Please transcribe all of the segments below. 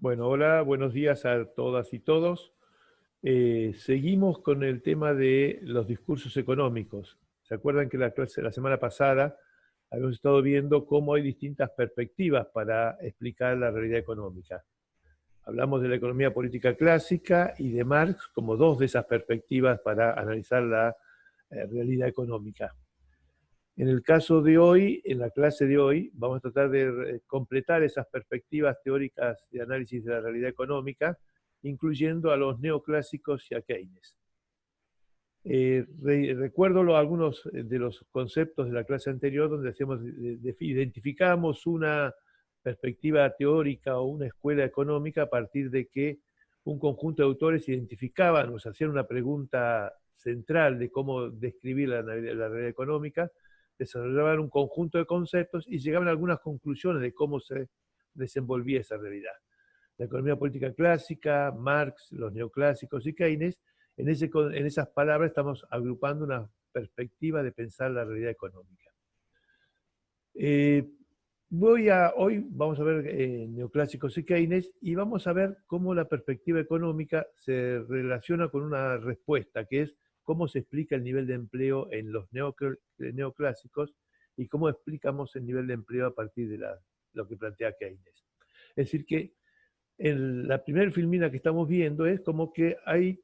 Bueno, hola, buenos días a todas y todos. Seguimos con el tema de los discursos económicos. ¿Se acuerdan que la semana pasada habíamos estado viendo cómo hay distintas perspectivas para explicar la realidad económica? Hablamos de la economía política clásica y de Marx como dos de esas perspectivas para analizar la realidad económica. En el caso de hoy, en la clase de hoy, vamos a tratar de completar esas perspectivas teóricas de análisis de la realidad económica, incluyendo a los neoclásicos y a Keynes. Recuerdo algunos de los conceptos de la clase anterior donde identificamos una perspectiva teórica o una escuela económica a partir de que un conjunto de autores identificaban, nos hacían una pregunta central de cómo describir la realidad económica, desarrollaban un conjunto de conceptos y llegaban a algunas conclusiones de cómo se desenvolvía esa realidad. La economía política clásica, Marx, los neoclásicos y Keynes, en esas palabras estamos agrupando una perspectiva de pensar la realidad económica. Hoy vamos a ver neoclásicos y Keynes y vamos a ver cómo la perspectiva económica se relaciona con una respuesta, que es cómo se explica el nivel de empleo en los neoclásicos y cómo explicamos el nivel de empleo a partir de lo que plantea Keynes. Es decir, que en la primera filmina que estamos viendo es como que hay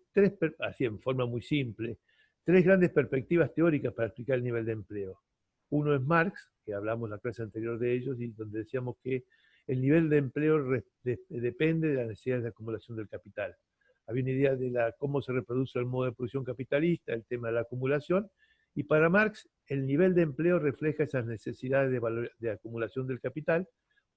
así en forma muy simple, tres grandes perspectivas teóricas para explicar el nivel de empleo. Uno es Marx, que hablamos en la clase anterior de ellos, y donde decíamos que el nivel de empleo depende de las necesidades de acumulación del capital. Había una idea de cómo se reproduce el modo de producción capitalista, el tema de la acumulación, y para Marx el nivel de empleo refleja esas necesidades de acumulación del capital,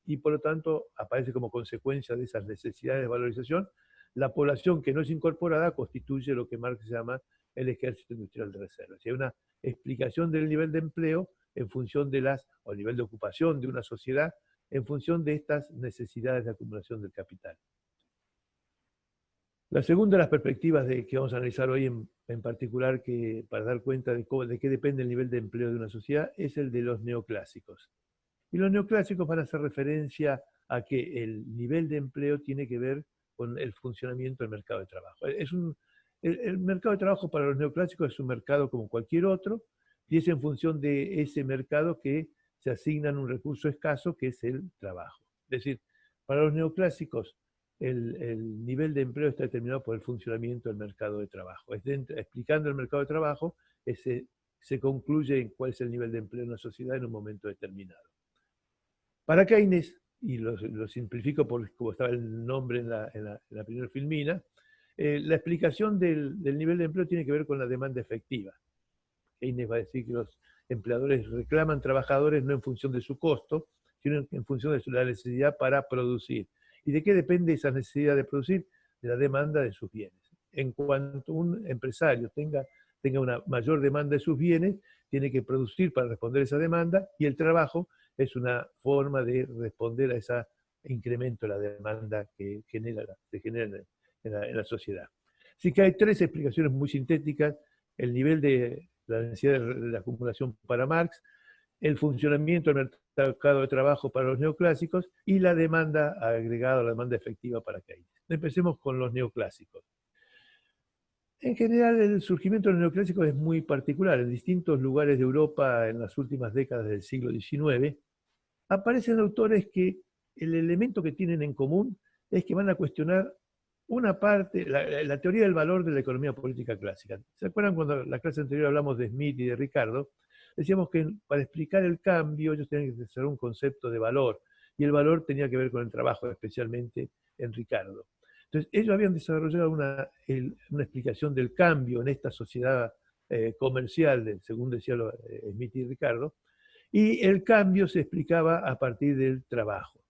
y por lo tanto aparece como consecuencia de esas necesidades de valorización, la población que no es incorporada constituye lo que Marx llama el ejército industrial de reserva. Hay una explicación del nivel de empleo en función o el nivel de ocupación de una sociedad en función de estas necesidades de acumulación del capital. La segunda de las perspectivas que vamos a analizar hoy en particular, para dar cuenta de qué depende el nivel de empleo de una sociedad, es el de los neoclásicos. Y los neoclásicos van a hacer referencia a que el nivel de empleo tiene que ver con el funcionamiento del mercado de trabajo. El mercado de trabajo para los neoclásicos es un mercado como cualquier otro, y es en función de ese mercado que se asignan un recurso escaso que es el trabajo. Es decir, para los neoclásicos el nivel de empleo está determinado por el funcionamiento del mercado de trabajo. Explicando el mercado de trabajo, se concluye cuál es el nivel de empleo en una sociedad en un momento determinado. Para Keynes, y lo simplifico por como estaba el nombre en la primera filmina, la explicación del nivel de empleo tiene que ver con la demanda efectiva. Keynes va a decir que los empleadores reclaman trabajadores no en función de su costo, sino en función de la necesidad para producir. ¿Y de qué depende esa necesidad de producir? De la demanda de sus bienes. En cuanto un empresario tenga una mayor demanda de sus bienes, tiene que producir para responder a esa demanda, y el trabajo es una forma de responder a ese incremento de la demanda que se genera en la sociedad. Así que hay tres explicaciones muy sintéticas: el nivel de la necesidad de la acumulación para Marx, el funcionamiento del mercado de trabajo para los neoclásicos y la demanda agregada, la demanda efectiva para Keynes. Empecemos con los neoclásicos. En general, el surgimiento de los neoclásicos es muy particular. En distintos lugares de Europa en las últimas décadas del siglo XIX aparecen autores que el elemento que tienen en común es que van a cuestionar una parte, la teoría del valor de la economía política clásica. ¿Se acuerdan cuando en la clase anterior hablamos de Smith y de Ricardo? Decíamos que para explicar el cambio ellos tenían que desarrollar un concepto de valor, y el valor tenía que ver con el trabajo, especialmente en Ricardo. Entonces, ellos habían desarrollado una explicación del cambio en esta sociedad comercial, según decían Smith y Ricardo, y el cambio se explicaba a partir del trabajo.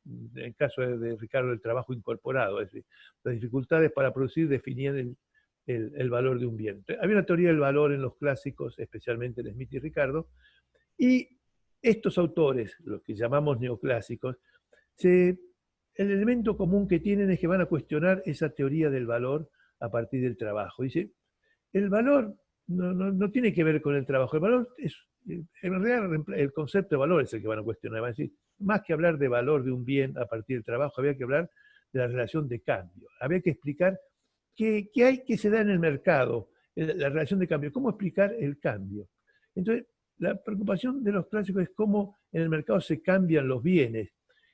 En el caso de Ricardo, el trabajo incorporado, es decir, las dificultades para producir definían el valor de un bien. Entonces, había una teoría del valor en los clásicos, especialmente en Smith y Ricardo, y estos autores, los que llamamos neoclásicos, el elemento común que tienen es que van a cuestionar esa teoría del valor a partir del trabajo. Dice, el valor no tiene que ver con el trabajo, el valor en realidad el concepto de valor es el que van a cuestionar. Van a decir, más que hablar de valor de un bien a partir del trabajo, había que hablar de la relación de cambio. Había que explicar qué hay que se da en el mercado, la relación de cambio, cómo explicar el cambio. Entonces, la preocupación de los clásicos es cómo en el mercado se cambian los bienes.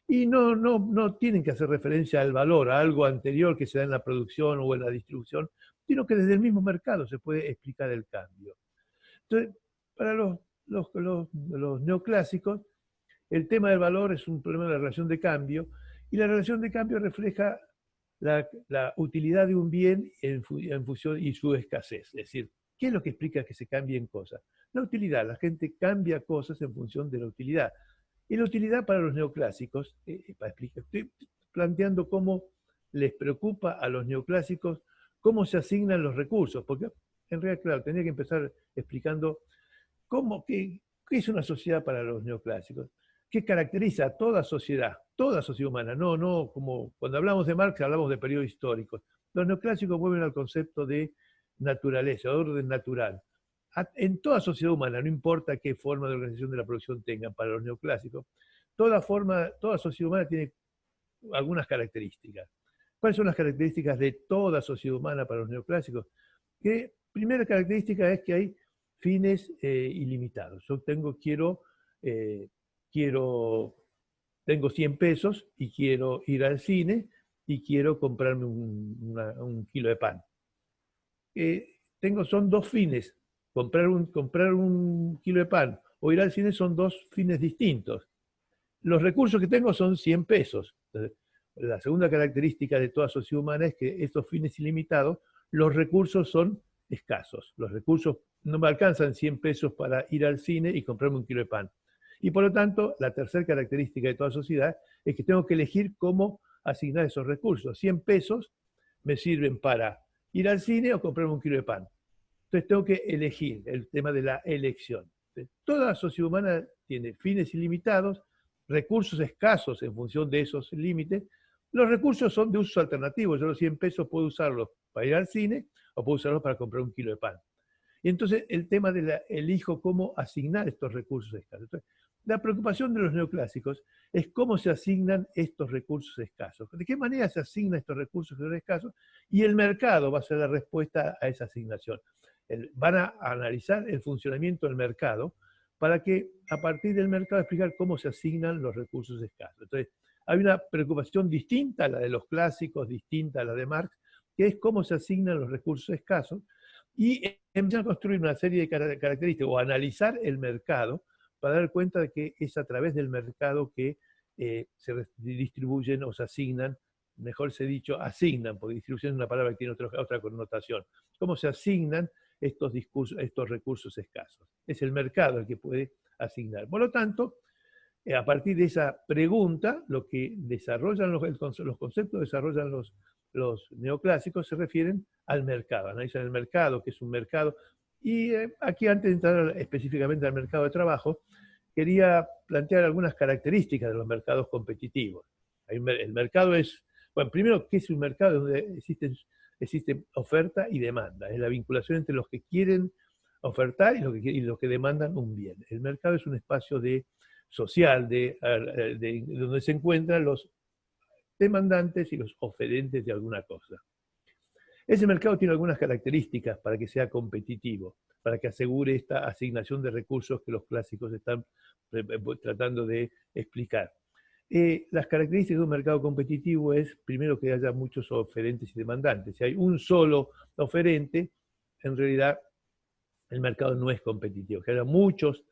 Y no tienen que hacer referencia al valor, a algo anterior que se da en la producción o en la distribución, sino que desde el mismo mercado se puede explicar el cambio. Entonces, para los neoclásicos, el tema del valor es un problema de la relación de cambio, y la relación de cambio refleja la utilidad de un bien en función y su escasez. Es decir, ¿qué es lo que explica que se cambien cosas? La utilidad. La gente cambia cosas en función de la utilidad. Y la utilidad para los neoclásicos, para explicar, estoy planteando cómo les preocupa a los neoclásicos cómo se asignan los recursos, porque en realidad, claro, tendría que empezar explicando qué es una sociedad para los neoclásicos. ¿Qué caracteriza a toda sociedad humana? No, como cuando hablamos de Marx hablamos de periodos históricos. Los neoclásicos vuelven al concepto de naturaleza, de orden natural. En toda sociedad humana, no importa qué forma de organización de la producción tengan para los neoclásicos, toda sociedad humana tiene algunas características. ¿Cuáles son las características de toda sociedad humana para los neoclásicos? Que primera característica es que hay fines ilimitados. Yo tengo 100 pesos y quiero ir al cine y quiero comprarme un kilo de pan. Son dos fines. Comprar un kilo de pan o ir al cine son dos fines distintos. Los recursos que tengo son 100 pesos. Entonces, la segunda característica de toda sociedad humana es que estos fines ilimitados, los recursos son escasos. Los recursos no me alcanzan 100 pesos para ir al cine y comprarme un kilo de pan. Y por lo tanto, la tercera característica de toda sociedad es que tengo que elegir cómo asignar esos recursos. 100 pesos me sirven para ir al cine o comprarme un kilo de pan. Entonces tengo que elegir, el tema de la elección. Toda sociedad humana tiene fines ilimitados, recursos escasos en función de esos límites. Los recursos son de uso alternativo. Yo los 100 pesos puedo usarlos para ir al cine o puedo usarlos para comprar un kilo de pan. Y entonces el tema de elijo cómo asignar estos recursos escasos. Entonces, la preocupación de los neoclásicos es cómo se asignan estos recursos escasos. ¿De qué manera se asignan estos recursos escasos? Y el mercado va a ser la respuesta a esa asignación. Van a analizar el funcionamiento del mercado para que a partir del mercado explicar cómo se asignan los recursos escasos. Entonces, hay una preocupación distinta a la de los clásicos, distinta a la de Marx, que es cómo se asignan los recursos escasos, y empezar a construir una serie de características o analizar el mercado para dar cuenta de que es a través del mercado que se distribuyen o se asignan, mejor se dicho, asignan, porque distribución es una palabra que tiene otra connotación. ¿Cómo se asignan estos recursos escasos? Es el mercado el que puede asignar. Por lo tanto, a partir de esa pregunta, lo que desarrollan los conceptos desarrollan los neoclásicos se refieren al mercado, analizan el mercado, que es un mercado. Y aquí, antes de entrar específicamente al mercado de trabajo, quería plantear algunas características de los mercados competitivos. El mercado es, bueno, primero, ¿qué es un mercado? Donde existe oferta y demanda. Es la vinculación entre los que quieren ofertar y los que demandan un bien. El mercado es un espacio social donde se encuentran los demandantes y los oferentes de alguna cosa. Ese mercado tiene algunas características para que sea competitivo, para que asegure esta asignación de recursos que los clásicos están tratando de explicar. Las características de un mercado competitivo es, primero, que haya muchos oferentes y demandantes. Si hay un solo oferente, en realidad el mercado no es competitivo. Que haya muchos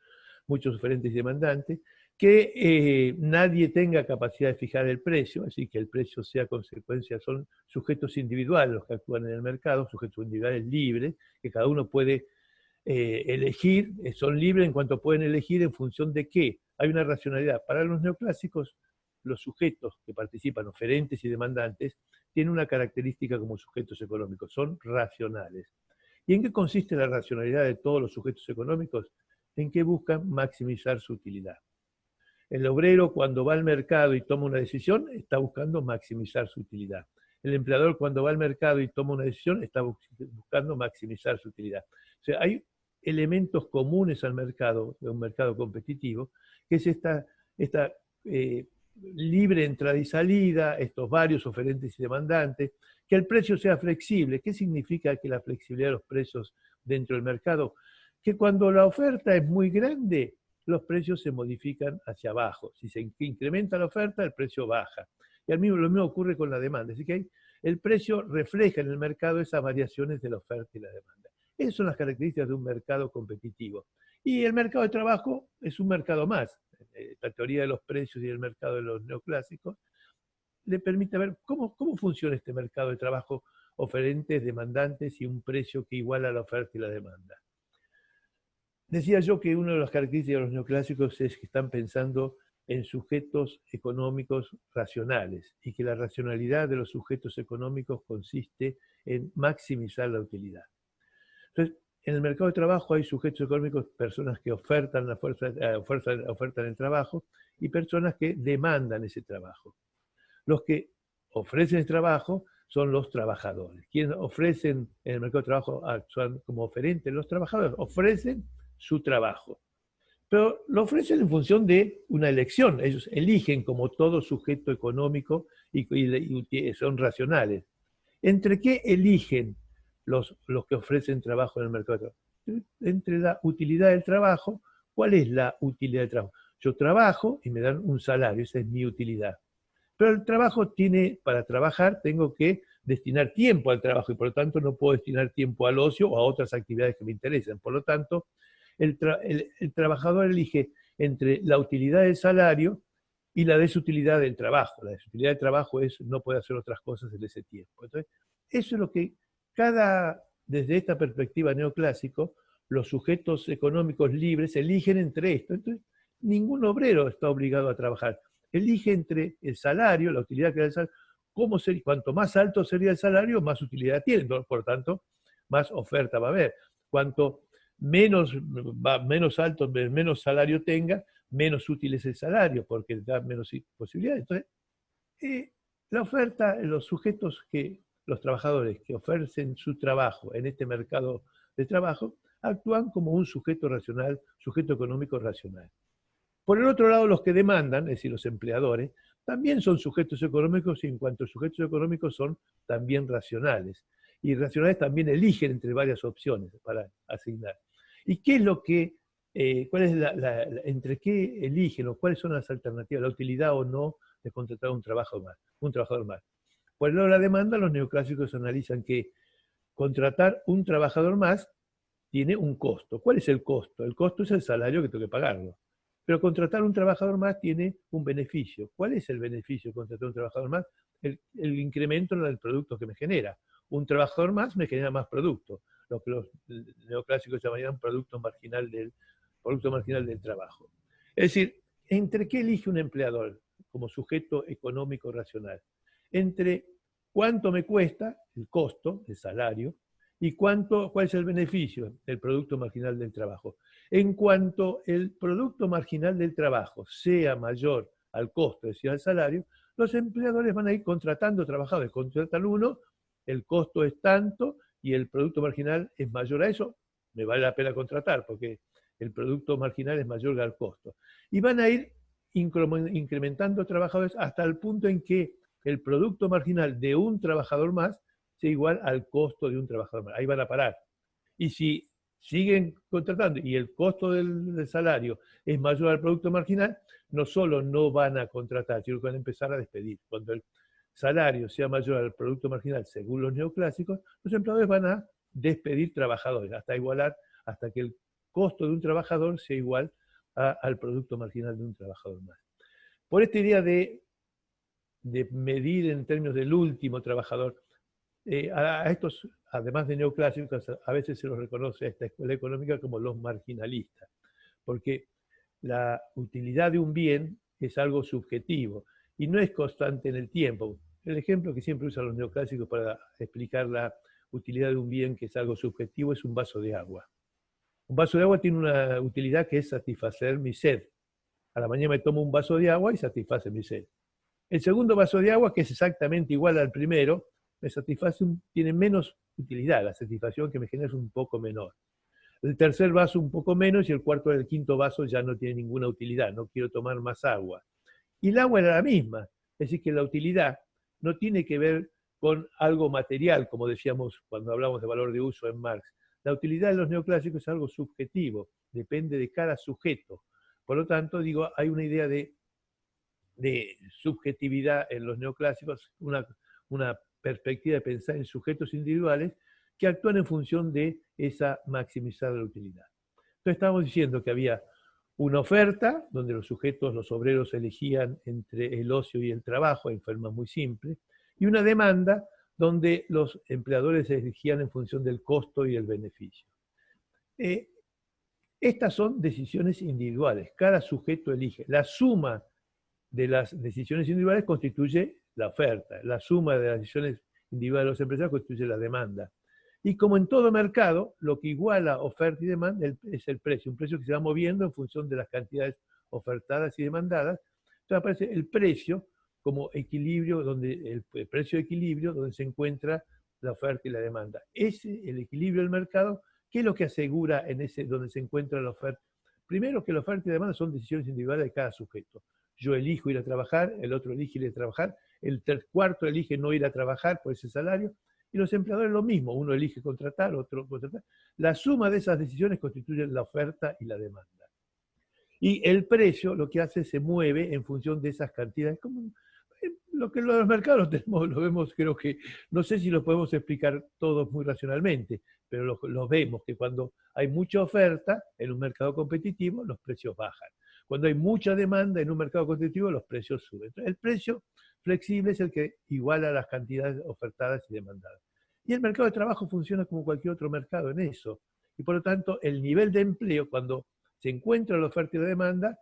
oferentes y demandantes, que nadie tenga capacidad de fijar el precio, así que el precio sea consecuencia, son sujetos individuales los que actúan en el mercado, sujetos individuales libres, que cada uno puede elegir, son libres en cuanto pueden elegir en función de qué. Hay una racionalidad. Para los neoclásicos, los sujetos que participan, oferentes y demandantes, tienen una característica como sujetos económicos, son racionales. ¿Y en qué consiste la racionalidad de todos los sujetos económicos? En que buscan maximizar su utilidad. El obrero, cuando va al mercado y toma una decisión, está buscando maximizar su utilidad. El empleador, cuando va al mercado y toma una decisión, está buscando maximizar su utilidad. O sea, hay elementos comunes al mercado, de un mercado competitivo, que es esta libre entrada y salida, estos varios oferentes y demandantes, que el precio sea flexible. ¿Qué significa que la flexibilidad de los precios dentro del mercado? Que cuando la oferta es muy grande, los precios se modifican hacia abajo. Si se incrementa la oferta, el precio baja. Y lo mismo ocurre con la demanda. Así que el precio refleja en el mercado esas variaciones de la oferta y la demanda. Esas son las características de un mercado competitivo. Y el mercado de trabajo es un mercado más. La teoría de los precios y el mercado de los neoclásicos le permite ver cómo funciona este mercado de trabajo, oferentes, demandantes y un precio que iguala la oferta y la demanda. Decía yo que una de las características de los neoclásicos es que están pensando en sujetos económicos racionales y que la racionalidad de los sujetos económicos consiste en maximizar la utilidad. Entonces, en el mercado de trabajo hay sujetos económicos, personas que ofertan el trabajo y personas que demandan ese trabajo. Los que ofrecen el trabajo son los trabajadores. Quienes ofrecen en el mercado de trabajo actúan como oferentes. Los trabajadores ofrecen su trabajo, pero lo ofrecen en función de una elección. Ellos eligen como todo sujeto económico y son racionales. ¿Entre qué eligen los que ofrecen trabajo en el mercado de trabajo? Entre la utilidad del trabajo. ¿Cuál es la utilidad del trabajo? Yo trabajo y me dan un salario, esa es mi utilidad. Pero el trabajo para trabajar tengo que destinar tiempo al trabajo y por lo tanto no puedo destinar tiempo al ocio o a otras actividades que me interesan. Por lo tanto, el trabajador elige entre la utilidad del salario y la desutilidad del trabajo. La desutilidad del trabajo es no poder hacer otras cosas en ese tiempo. Entonces, eso es lo que desde esta perspectiva neoclásico, los sujetos económicos libres eligen entre esto. Entonces, ningún obrero está obligado a trabajar. Elige entre el salario, la utilidad que da el salario, cuanto más alto sería el salario, más utilidad tiene. Por lo tanto, más oferta va a haber. Cuanto menos alto, menos salario tenga, menos útil es el salario, porque da menos posibilidades. Entonces, la oferta, los trabajadores que ofrecen su trabajo en este mercado de trabajo, actúan como un sujeto racional, sujeto económico racional. Por el otro lado, los que demandan, es decir, los empleadores, también son sujetos económicos y en cuanto a sujetos económicos son también racionales. Y racionales también eligen entre varias opciones para asignar. ¿Y qué es lo que, entre qué eligen o cuáles son las alternativas, la utilidad o no de contratar un trabajador más? Por el lado de la demanda, los neoclásicos analizan que contratar un trabajador más tiene un costo. ¿Cuál es el costo? El costo es el salario que tengo que pagarlo. Pero contratar un trabajador más tiene un beneficio. ¿Cuál es el beneficio de contratar un trabajador más? El incremento en el producto que me genera. Un trabajador más me genera más producto, lo que los neoclásicos llamarían producto marginal del trabajo. Es decir, ¿entre qué elige un empleador como sujeto económico racional? Entre cuánto me cuesta, el costo, el salario, y cuál es el beneficio del producto marginal del trabajo. En cuanto el producto marginal del trabajo sea mayor al costo, es decir, al salario, los empleadores van a ir contratando trabajadores. Contratan uno, el costo es tanto y el producto marginal es mayor a eso, me vale la pena contratar porque el producto marginal es mayor al costo. Y van a ir incrementando trabajadores hasta el punto en que el producto marginal de un trabajador más sea igual al costo de un trabajador más. Ahí van a parar. Y si siguen contratando y el costo del salario es mayor al producto marginal, no solo no van a contratar, sino que van a empezar a despedir. Cuando el salario sea mayor al producto marginal, según los neoclásicos, los empleadores van a despedir trabajadores hasta que el costo de un trabajador sea igual al producto marginal de un trabajador más. Por esta idea de medir en términos del último trabajador, a estos, además de neoclásicos, a veces se los reconoce a esta escuela económica como los marginalistas, porque la utilidad de un bien es algo subjetivo y no es constante en el tiempo. El ejemplo que siempre usan los neoclásicos para explicar la utilidad de un bien que es algo subjetivo es un vaso de agua. Un vaso de agua tiene una utilidad que es satisfacer mi sed. A la mañana me tomo un vaso de agua y satisface mi sed. El segundo vaso de agua, que es exactamente igual al primero, tiene menos utilidad, la satisfacción que me genera es un poco menor. El tercer vaso un poco menos y el quinto vaso ya no tiene ninguna utilidad, no quiero tomar más agua. Y el agua era la misma. Es decir, que la utilidad no tiene que ver con algo material, como decíamos cuando hablamos de valor de uso en Marx. La utilidad de los neoclásicos es algo subjetivo, depende de cada sujeto. Por lo tanto, digo, hay una idea de subjetividad en los neoclásicos, una perspectiva de pensar en sujetos individuales que actúan en función de esa maximizada utilidad. Entonces estábamos diciendo que había una oferta donde los sujetos, los obreros elegían entre el ocio y el trabajo en forma muy simple, y una demanda donde los empleadores elegían en función del costo y el beneficio. Estas son decisiones individuales, cada sujeto elige. La suma de las decisiones individuales constituye la oferta, la suma de las decisiones individuales de los empresarios constituye la demanda. Y como en todo mercado, lo que iguala oferta y demanda es el precio, un precio que se va moviendo en función de las cantidades ofertadas y demandadas. Entonces aparece el precio como equilibrio, el precio de equilibrio donde se encuentra la oferta y la demanda. Ese, el equilibrio del mercado, ¿qué es lo que asegura en ese donde se encuentra la oferta? Primero, que la oferta y la demanda son decisiones individuales de cada sujeto. Yo elijo ir a trabajar, el otro elige ir a trabajar, el cuarto elige no ir a trabajar por ese salario, y los empleadores lo mismo, uno elige contratar, otro contratar. La suma de esas decisiones constituye la oferta y la demanda. Y el precio lo que hace se mueve en función de esas cantidades. Como lo que los mercados lo vemos, creo que, no sé si lo podemos explicar todos muy racionalmente, pero lo vemos que cuando hay mucha oferta en un mercado competitivo, los precios bajan. Cuando hay mucha demanda en un mercado competitivo, los precios suben. Entonces, el precio flexible es el que iguala las cantidades ofertadas y demandadas. Y el mercado de trabajo funciona como cualquier otro mercado en eso. Y por lo tanto, el nivel de empleo, cuando se encuentra la oferta y la demanda,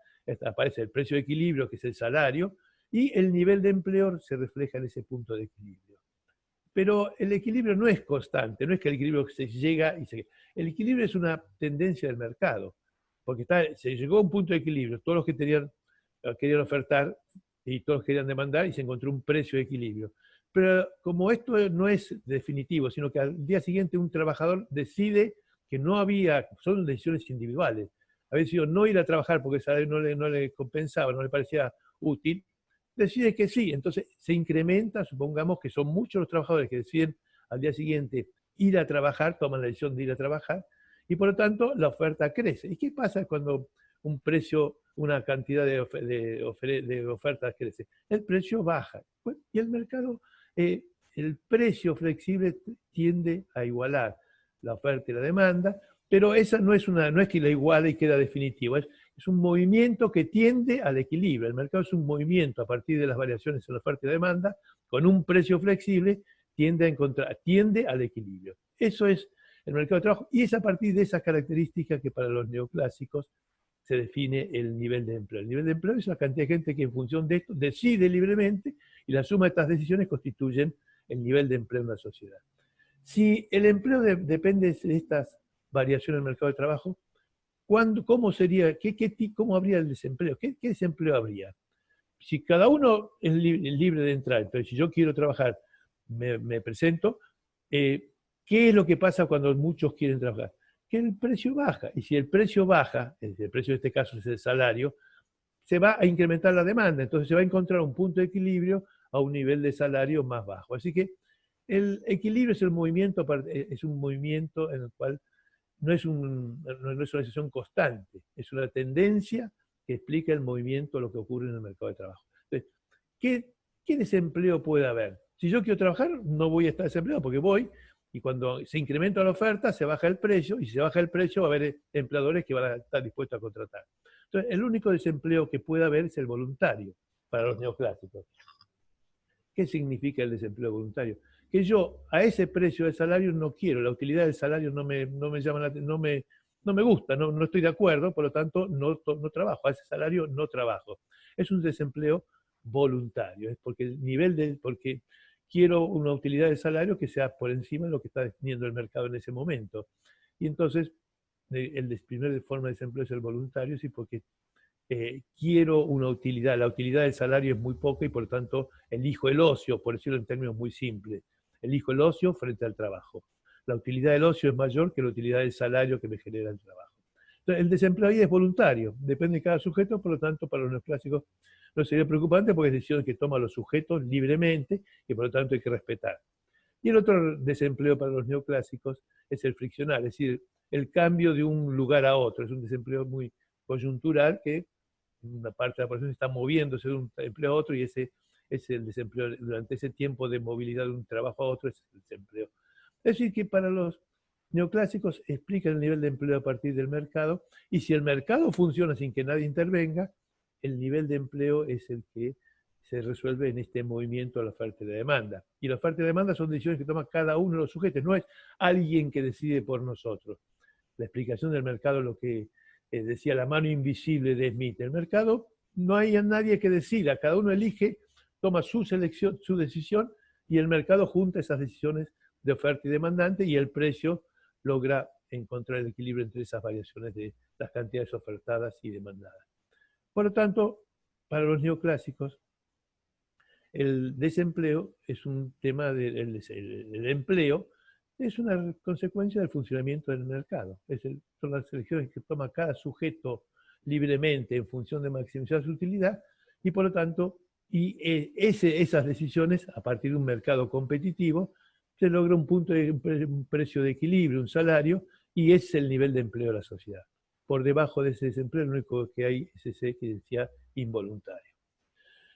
aparece el precio de equilibrio, que es el salario, y el nivel de empleo se refleja en ese punto de equilibrio. Pero el equilibrio no es constante, no es que el equilibrio se llega y se... El equilibrio es una tendencia del mercado, porque se llegó a un punto de equilibrio, todos los que querían ofertar y todos querían demandar y se encontró un precio de equilibrio. Pero como esto no es definitivo, sino que al día siguiente un trabajador decide que no había, son decisiones individuales, había decidido no ir a trabajar porque el salario no le compensaba, no le parecía útil, decide que sí, entonces se incrementa, supongamos que son muchos los trabajadores que deciden al día siguiente ir a trabajar, toman la decisión de ir a trabajar, y por lo tanto la oferta crece. ¿Y qué pasa cuando un precio, una cantidad de ofertas crece? El precio baja. Y el mercado, el precio flexible tiende a igualar la oferta y la demanda, pero esa no es que la iguala y queda definitiva, es un movimiento que tiende al equilibrio. El mercado es un movimiento a partir de las variaciones en la oferta y la demanda, con un precio flexible, tiende al equilibrio. Eso es el mercado de trabajo, y es a partir de esas características que para los neoclásicos se define el nivel de empleo. El nivel de empleo es la cantidad de gente que en función de esto decide libremente, y la suma de estas decisiones constituyen el nivel de empleo en la sociedad. Si el empleo depende de estas variaciones en el mercado de trabajo, ¿cómo sería, cómo habría el desempleo? ¿Qué desempleo habría? Si cada uno es libre de entrar, entonces si yo quiero trabajar, me presento, ¿qué es lo que pasa cuando muchos quieren trabajar? Que el precio baja, y si el precio baja, el precio de este caso es el salario, se va a incrementar la demanda, entonces se va a encontrar un punto de equilibrio a un nivel de salario más bajo. Así que el equilibrio es un movimiento en el cual no es una situación constante, es una tendencia que explica el movimiento, lo que ocurre en el mercado de trabajo. Entonces, ¿qué desempleo puede haber? Si yo quiero trabajar, no voy a estar desempleado porque voy, y cuando se incrementa la oferta, se baja el precio, y si se baja el precio, va a haber empleadores que van a estar dispuestos a contratar. Entonces, el único desempleo que puede haber es el voluntario para los neoclásicos. ¿Qué significa el desempleo voluntario? Que yo a ese precio del salario no quiero, la utilidad del salario no me llama, no me gusta, no estoy de acuerdo, por lo tanto no trabajo, a ese salario no trabajo. Es un desempleo voluntario, es porque quiero una utilidad del salario que sea por encima de lo que está definiendo el mercado en ese momento. Y entonces, el primer forma de desempleo es el voluntario, sí, porque quiero una utilidad, la utilidad del salario es muy poca y por lo tanto elijo el ocio, por decirlo en términos muy simples, elijo el ocio frente al trabajo. La utilidad del ocio es mayor que la utilidad del salario que me genera el trabajo. Entonces, el desempleo ahí es voluntario, depende de cada sujeto, por lo tanto para los neoclásicos no sería preocupante porque es decisión que toman los sujetos libremente y por lo tanto hay que respetar. Y el otro desempleo para los neoclásicos es el friccional, es decir, el cambio de un lugar a otro. Es un desempleo muy coyuntural que una parte de la población está moviéndose de un empleo a otro y ese es el desempleo. Durante ese tiempo de movilidad de un trabajo a otro es el desempleo. Es decir, que para los neoclásicos explican el nivel de empleo a partir del mercado y si el mercado funciona sin que nadie intervenga, el nivel de empleo es el que se resuelve en este movimiento de la oferta y la demanda. Y la oferta y la demanda son decisiones que toma cada uno de los sujetos, no es alguien que decide por nosotros. La explicación del mercado es lo que decía la mano invisible de Smith. El mercado no hay nadie que decida, cada uno elige, toma su selección, su decisión, y el mercado junta esas decisiones de oferta y demandante y el precio logra encontrar el equilibrio entre esas variaciones de las cantidades ofertadas y demandadas. Por lo tanto, para los neoclásicos, el desempleo es un tema el empleo es una consecuencia del funcionamiento del mercado. Son las elecciones que toma cada sujeto libremente en función de maximizar su utilidad y por lo tanto, esas decisiones, a partir de un mercado competitivo, se logra un precio de equilibrio, un salario, y ese es el nivel de empleo de la sociedad. Por debajo de ese desempleo, lo único que hay es ese que decía involuntario.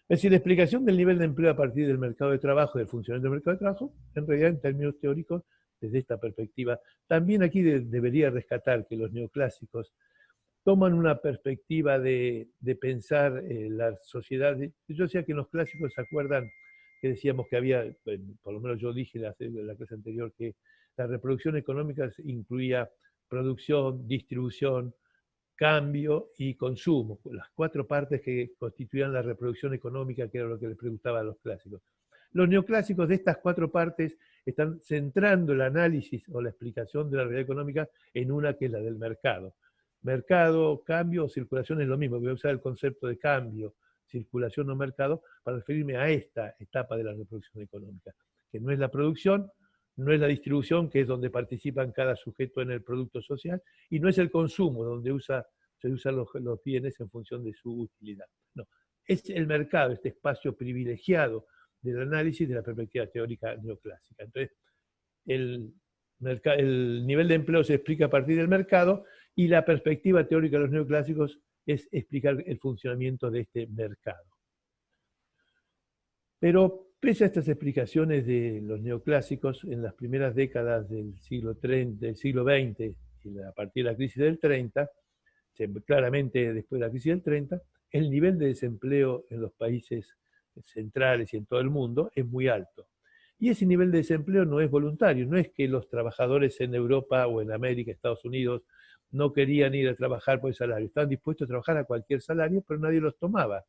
Es decir, la explicación del nivel de empleo a partir del mercado de trabajo, del funcionamiento del mercado de trabajo, en realidad en términos teóricos, desde esta perspectiva. También aquí debería rescatar que los neoclásicos toman una perspectiva de pensar la sociedad. Yo decía que en los clásicos se acuerdan que decíamos que había, por lo menos yo dije en la clase anterior, que la reproducción económica incluía producción, distribución, cambio y consumo, las cuatro partes que constituían la reproducción económica, que era lo que les preguntaba a los clásicos. Los neoclásicos de estas cuatro partes están centrando el análisis o la explicación de la realidad económica en una que es la del mercado. Mercado, cambio o circulación es lo mismo. Voy a usar el concepto de cambio, circulación o mercado para referirme a esta etapa de la reproducción económica, que no es la producción, no es la distribución, que es donde participan cada sujeto en el producto social, y no es el consumo, donde se usan los bienes en función de su utilidad. No, es el mercado, este espacio privilegiado del análisis de la perspectiva teórica neoclásica. Entonces, el nivel de empleo se explica a partir del mercado y la perspectiva teórica de los neoclásicos es explicar el funcionamiento de este mercado. Pero pese a estas explicaciones de los neoclásicos, en las primeras décadas del siglo XX y a partir de la crisis del 30, claramente después de la crisis del 30, el nivel de desempleo en los países centrales y en todo el mundo es muy alto. Y ese nivel de desempleo no es voluntario, no es que los trabajadores en Europa o en América, Estados Unidos, no querían ir a trabajar por el salario, estaban dispuestos a trabajar a cualquier salario, pero nadie los tomaba.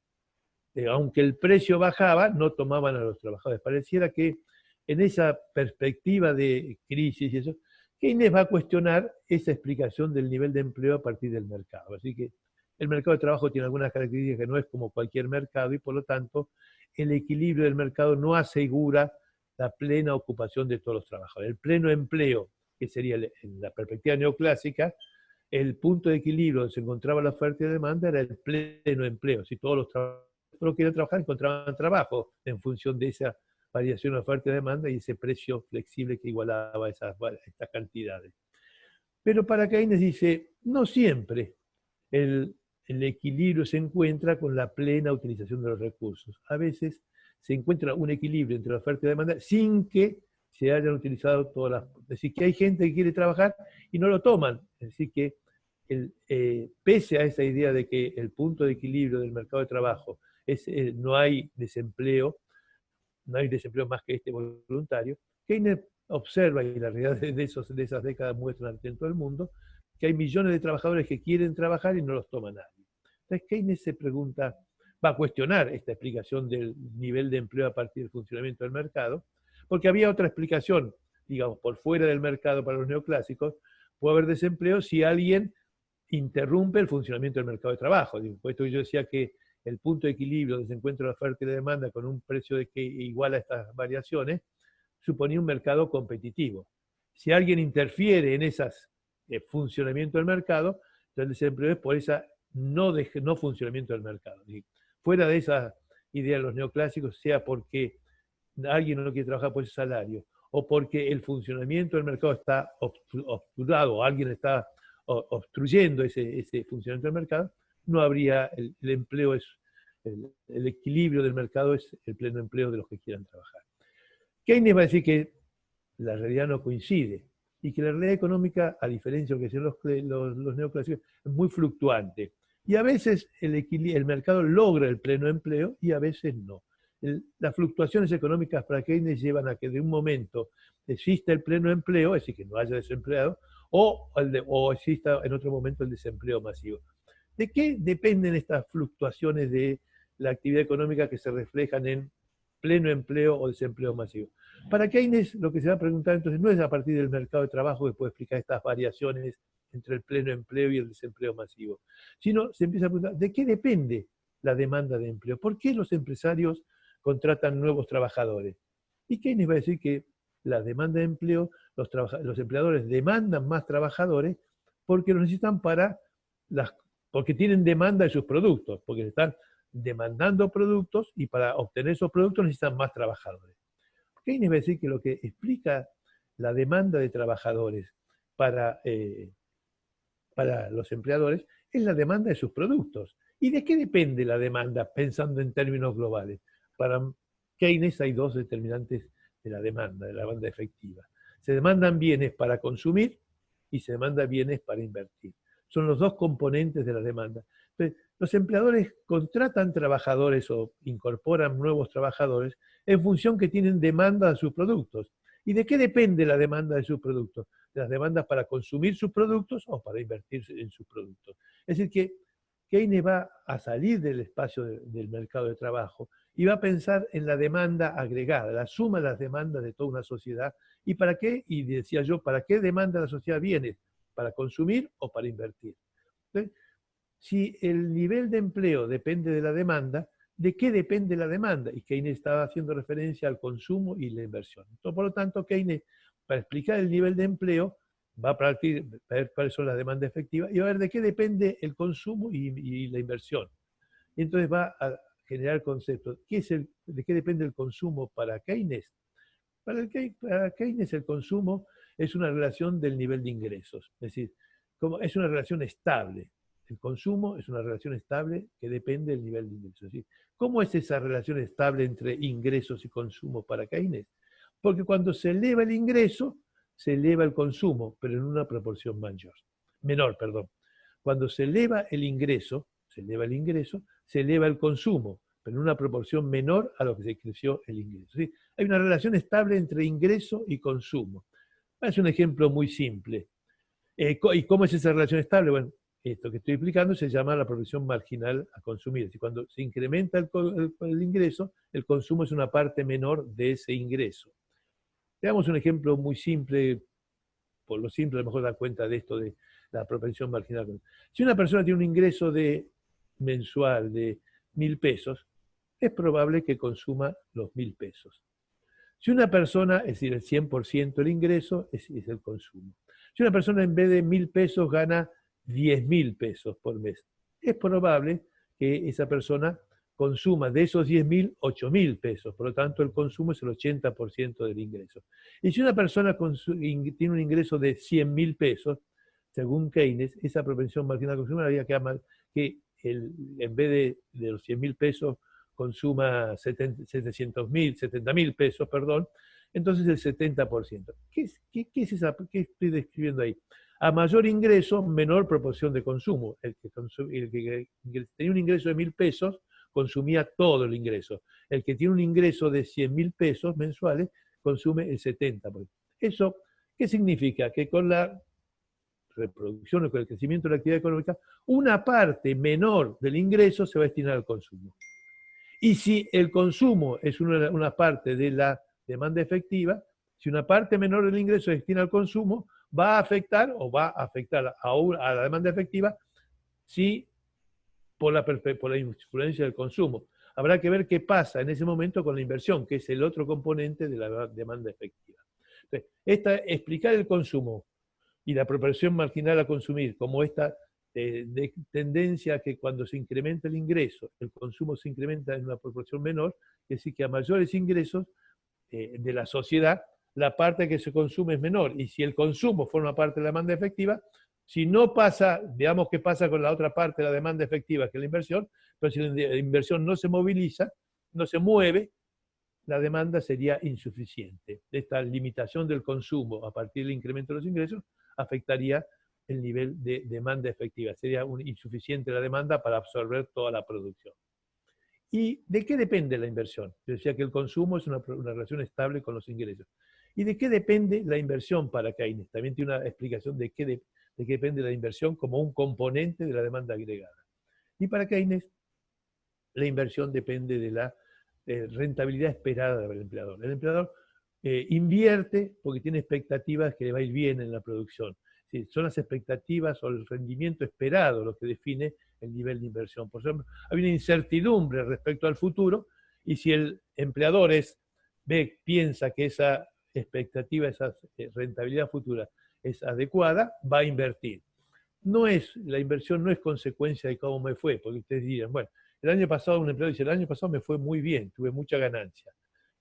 Aunque el precio bajaba, no tomaban a los trabajadores. Pareciera que en esa perspectiva de crisis y eso, Keynes va a cuestionar esa explicación del nivel de empleo a partir del mercado. Así que el mercado de trabajo tiene algunas características que no es como cualquier mercado y por lo tanto el equilibrio del mercado no asegura la plena ocupación de todos los trabajadores. El pleno empleo, que sería en la perspectiva neoclásica, el punto de equilibrio donde se encontraba la oferta y la demanda era el pleno empleo. Si todos los trabajadores querían trabajar, encontraban trabajo en función de esa variación de oferta y demanda y ese precio flexible que igualaba estas cantidades. Pero para Keynes dice, no siempre el equilibrio se encuentra con la plena utilización de los recursos. A veces se encuentra un equilibrio entre la oferta y la demanda sin que se hayan utilizado todas las... Es decir, que hay gente que quiere trabajar y no lo toman. Es decir, que pese a esa idea de que el punto de equilibrio del mercado de trabajo no hay desempleo más que este voluntario, Keynes observa, y la realidad de esas décadas muestran en todo el mundo, que hay millones de trabajadores que quieren trabajar y no los toma nadie. Entonces Keynes se pregunta, va a cuestionar esta explicación del nivel de empleo a partir del funcionamiento del mercado, porque había otra explicación, digamos, por fuera del mercado para los neoclásicos, puede haber desempleo si alguien interrumpe el funcionamiento del mercado de trabajo. Por esto yo decía que el punto de equilibrio donde se encuentra la oferta y la demanda con un precio que iguala estas variaciones, suponía un mercado competitivo. Si alguien interfiere en esas funcionamiento del mercado, entonces el desempleo es por ese no funcionamiento del mercado. fuera de esa idea de los neoclásicos, sea porque alguien no quiere trabajar por ese salario, o porque el funcionamiento del mercado está obsturado, o alguien está obstruyendo ese funcionamiento del mercado, no habría el empleo, el equilibrio del mercado es el pleno empleo de los que quieran trabajar. Keynes va a decir que la realidad no coincide y que la realidad económica, a diferencia de lo que decían los neoclásicos, es muy fluctuante. Y a veces el mercado logra el pleno empleo y a veces no. Las fluctuaciones económicas para Keynes llevan a que de un momento exista el pleno empleo, es decir, que no haya desempleado, o exista en otro momento el desempleo masivo. ¿De qué dependen estas fluctuaciones de la actividad económica que se reflejan en pleno empleo o desempleo masivo? Para Keynes lo que se va a preguntar entonces no es a partir del mercado de trabajo que puede explicar estas variaciones entre el pleno empleo y el desempleo masivo, sino se empieza a preguntar ¿de qué depende la demanda de empleo? ¿Por qué los empresarios contratan nuevos trabajadores? Y Keynes va a decir que la demanda de empleo, los empleadores demandan más trabajadores porque los necesitan porque tienen demanda de sus productos, porque están demandando productos y para obtener esos productos necesitan más trabajadores. Keynes va a decir que lo que explica la demanda de trabajadores para los empleadores es la demanda de sus productos. ¿Y de qué depende la demanda pensando en términos globales? Para Keynes hay dos determinantes de la demanda efectiva. Se demandan bienes para consumir y se demandan bienes para invertir. Son los dos componentes de la demanda. Entonces, los empleadores contratan trabajadores o incorporan nuevos trabajadores en función que tienen demanda de sus productos. ¿Y de qué depende la demanda de sus productos? De las demandas para consumir sus productos o para invertir en sus productos. Es decir, que Keynes va a salir del espacio del mercado de trabajo y va a pensar en la demanda agregada, la suma de las demandas de toda una sociedad. ¿Y para qué? Y decía yo, ¿para qué demanda la sociedad viene? ¿Para consumir o para invertir? Entonces, si el nivel de empleo depende de la demanda, ¿de qué depende la demanda? Y Keynes estaba haciendo referencia al consumo y la inversión. Entonces, por lo tanto, Keynes, para explicar el nivel de empleo, va a partir, a ver cuáles son las demandas efectivas y va a ver de qué depende el consumo y la inversión. Y entonces va a generar conceptos. ¿De qué depende el consumo para Keynes? Para Keynes el consumo es una relación del nivel de ingresos. Es decir, es una relación estable. El consumo es una relación estable que depende del nivel de ingresos. ¿Sí? ¿Cómo es esa relación estable entre ingresos y consumo para Keynes? Porque cuando se eleva el ingreso, se eleva el consumo, pero en una proporción menor. Cuando se eleva el ingreso, se eleva el consumo, pero en una proporción menor a lo que se creció el ingreso. ¿Sí? Hay una relación estable entre ingreso y consumo. Es un ejemplo muy simple. ¿Y cómo es esa relación estable? Bueno, esto que estoy explicando se llama la progresión marginal a consumir. Es decir, cuando se incrementa el ingreso, el consumo es una parte menor de ese ingreso. Veamos un ejemplo muy simple, por lo simple a lo mejor da cuenta de esto de la propensión marginal. Si una persona tiene un ingreso mensual de 1.000 pesos, es probable que consuma los 1.000 pesos. Si una persona, es decir, el 100% del ingreso es el consumo. Si una persona en vez de 1.000 pesos gana 10.000 pesos por mes, es probable que esa persona consuma de esos 10.000, 8.000 pesos. Por lo tanto, el consumo es el 80% del ingreso. Y si una persona tiene un ingreso de 100.000 pesos, según Keynes, esa propensión marginal de consumo habría que en vez de los 100.000 pesos consuma 700.000, 70.000 pesos, perdón, entonces el 70%. ¿Qué estoy describiendo ahí? A mayor ingreso, menor proporción de consumo. El que tenía un ingreso de 1.000 pesos consumía todo el ingreso. El que tiene un ingreso de 100.000 pesos mensuales consume el 70%. ¿Eso qué significa? Que con la reproducción o con el crecimiento de la actividad económica, una parte menor del ingreso se va a destinar al consumo. Y si el consumo es una parte de la demanda efectiva, si una parte menor del ingreso se destina al consumo, va a afectar a la demanda efectiva por la influencia del consumo. Habrá que ver qué pasa en ese momento con la inversión, que es el otro componente de la demanda efectiva. Entonces, explicar el consumo y la proporción marginal a consumir como esta tendencia a que cuando se incrementa el ingreso, el consumo se incrementa en una proporción menor, es decir, que a mayores ingresos de la sociedad, la parte que se consume es menor. Y si el consumo forma parte de la demanda efectiva, si no pasa, veamos qué pasa con la otra parte de la demanda efectiva, que es la inversión, pero si la inversión no se moviliza, no se mueve, la demanda sería insuficiente. Esta limitación del consumo a partir del incremento de los ingresos afectaría el nivel de demanda efectiva. Sería insuficiente la demanda para absorber toda la producción. ¿Y de qué depende la inversión? Yo decía que el consumo es una relación estable con los ingresos. ¿Y de qué depende la inversión para Keynes? También tiene una explicación de qué depende la inversión como un componente de la demanda agregada. Y para Keynes, la inversión depende de la rentabilidad esperada del empleador. El empleador invierte porque tiene expectativas que le va a ir bien en la producción. Sí, son las expectativas o el rendimiento esperado lo que define el nivel de inversión. Por ejemplo, hay una incertidumbre respecto al futuro y si el empleador piensa que esa expectativa, esa rentabilidad futura es adecuada, va a invertir. La inversión no es consecuencia de cómo me fue, porque ustedes dirían, bueno, el año pasado un empleado dice, el año pasado me fue muy bien, tuve mucha ganancia,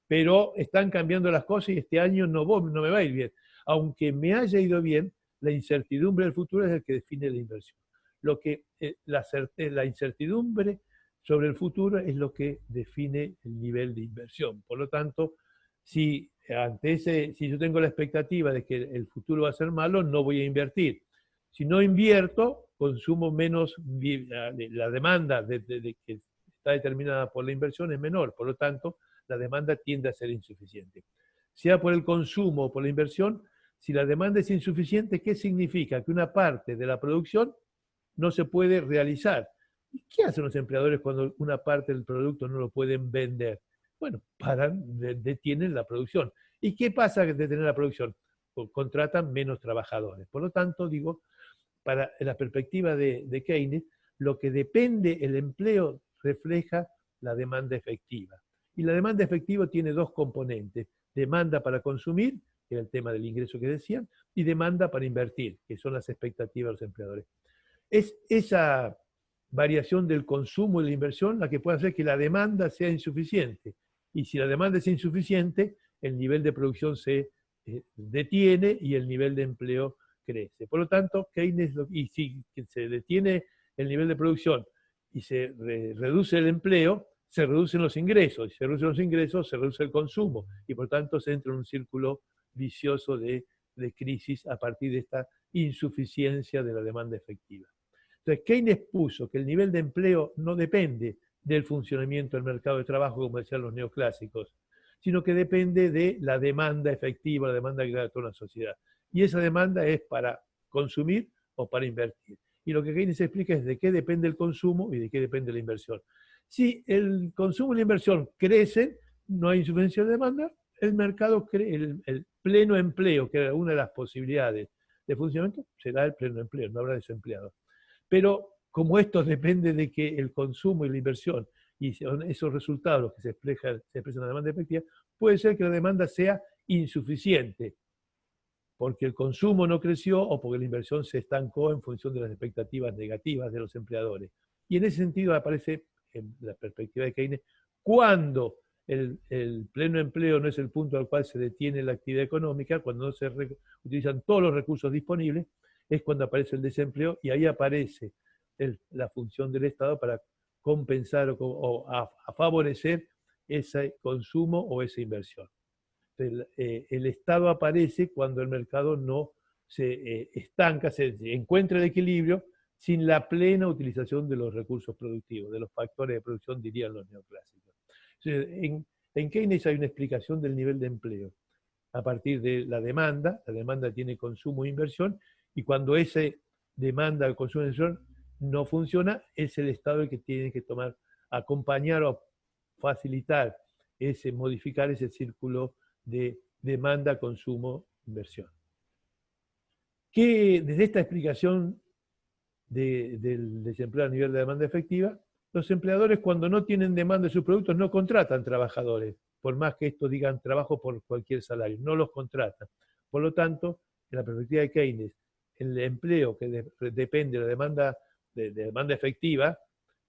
pero están cambiando las cosas y este año no me va a ir bien. Aunque me haya ido bien, la incertidumbre del futuro es el que define la inversión. La incertidumbre sobre el futuro es lo que define el nivel de inversión. Por lo tanto, si yo tengo la expectativa de que el futuro va a ser malo, no voy a invertir. Si no invierto, consumo menos, la demanda que está determinada por la inversión es menor, por lo tanto, la demanda tiende a ser insuficiente. Sea por el consumo o por la inversión, si la demanda es insuficiente, ¿qué significa? Que una parte de la producción no se puede realizar. ¿Y qué hacen los empleadores cuando una parte del producto no lo pueden vender? Bueno, detienen la producción. ¿Y qué pasa al detener la producción? Contratan menos trabajadores. Por lo tanto, digo, para la perspectiva de Keynes, lo que depende el empleo refleja la demanda efectiva. Y la demanda efectiva tiene dos componentes, demanda para consumir, que era el tema del ingreso que decían, y demanda para invertir, que son las expectativas de los empleadores. Es esa variación del consumo y la inversión la que puede hacer que la demanda sea insuficiente. Y si la demanda es insuficiente, el nivel de producción se detiene y el nivel de empleo crece. Por lo tanto, Keynes, y si se detiene el nivel de producción y se reduce el empleo, se reducen los ingresos. Y se reducen los ingresos, se reduce el consumo. Y por tanto se entra en un círculo vicioso de crisis a partir de esta insuficiencia de la demanda efectiva. Entonces, Keynes puso que el nivel de empleo no depende del funcionamiento del mercado de trabajo, como decían los neoclásicos, sino que depende de la demanda efectiva, la demanda agregada de toda una sociedad. Y esa demanda es para consumir o para invertir. Y lo que Keynes explica es de qué depende el consumo y de qué depende la inversión. Si el consumo y la inversión crecen, no hay insuficiencia de demanda, el mercado, el pleno empleo, que era una de las posibilidades de funcionamiento, será el pleno empleo, no habrá desempleados. Pero como esto depende de que el consumo y la inversión y esos resultados que se expresan en la demanda efectiva, puede ser que la demanda sea insuficiente, porque el consumo no creció o porque la inversión se estancó en función de las expectativas negativas de los empleadores. Y en ese sentido aparece, en la perspectiva de Keynes, cuando el pleno empleo no es el punto al cual se detiene la actividad económica, cuando no se utilizan todos los recursos disponibles, es cuando aparece el desempleo y ahí aparece la función del Estado para compensar o a favorecer ese consumo o esa inversión. El Estado aparece cuando el mercado no se estanca, se encuentra el equilibrio sin la plena utilización de los recursos productivos, de los factores de producción, dirían los neoclásicos. En Keynes hay una explicación del nivel de empleo a partir de la demanda tiene consumo e inversión, y cuando esa demanda, consumo e inversión no funciona, es el Estado el que tiene que acompañar o facilitar modificar ese círculo de demanda, consumo, inversión. Que desde esta explicación del desempleo a nivel de demanda efectiva, los empleadores cuando no tienen demanda de sus productos no contratan trabajadores, por más que estos digan trabajo por cualquier salario, no los contratan. Por lo tanto, en la perspectiva de Keynes, el empleo que depende de la demanda de demanda efectiva,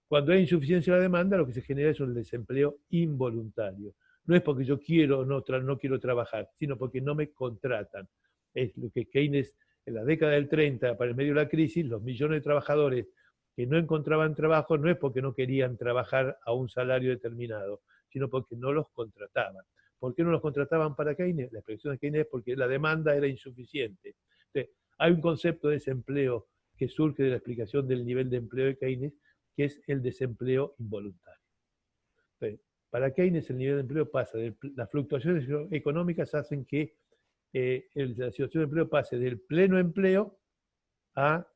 cuando hay insuficiencia de la demanda, lo que se genera es un desempleo involuntario. No es porque yo quiero o no quiero trabajar, sino porque no me contratan. Es lo que Keynes, en la década del 30, para el medio de la crisis, los millones de trabajadores que no encontraban trabajo no es porque no querían trabajar a un salario determinado, sino porque no los contrataban. ¿Por qué no los contrataban para Keynes? La expresión de Keynes es porque la demanda era insuficiente. Entonces, hay un concepto de desempleo que surge de la explicación del nivel de empleo de Keynes, que es el desempleo involuntario. Entonces, para Keynes el nivel de empleo pasa, las fluctuaciones económicas hacen que la situación de empleo pase del pleno empleo a